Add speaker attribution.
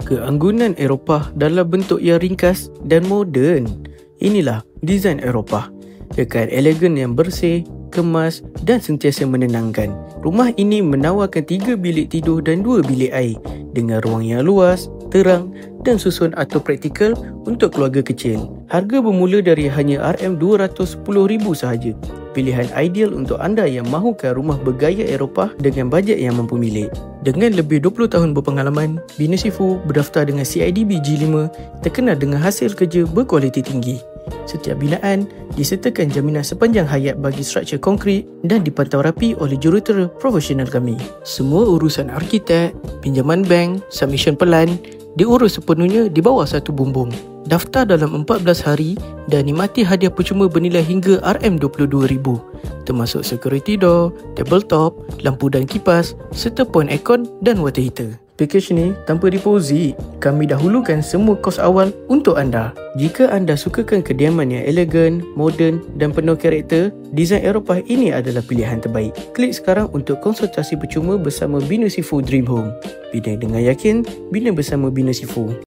Speaker 1: Keanggunan Eropah dalam bentuk yang ringkas dan moden. Inilah desain Eropah. Kekayaan elegan yang bersih, kemas dan sentiasa menenangkan. Rumah ini menawarkan 3 bilik tidur dan 2 bilik air dengan ruang yang luas, terang dan susun atau praktikal untuk keluarga kecil. Harga bermula dari hanya RM210,000 sahaja. Pilihan ideal untuk anda yang mahukan rumah bergaya Eropah dengan bajet yang mampu milik. Dengan lebih 20 tahun berpengalaman, Bina Sifu berdaftar dengan CIDB G5, terkenal dengan hasil kerja berkualiti tinggi. Setiap binaan disertakan jaminan sepanjang hayat bagi struktur konkrit dan dipantau rapi oleh jurutera profesional kami. Semua urusan arkitek, pinjaman bank, submission pelan diurus sepenuhnya di bawah satu bumbung. Daftar dalam 14 hari dan nikmati hadiah percuma bernilai hingga RM22,000 termasuk security door, tabletop, lampu dan kipas serta point aircon dan water heater. Pakej ni tanpa deposit. Kami dahulukan semua kos awal untuk anda. Jika anda sukakan kediaman yang elegan, moden dan penuh karakter, desain Eropah ini adalah pilihan terbaik. Klik sekarang untuk konsultasi percuma bersama Bina Sifu Dream Home. Bina dengan yakin, bina bersama Bina Sifu.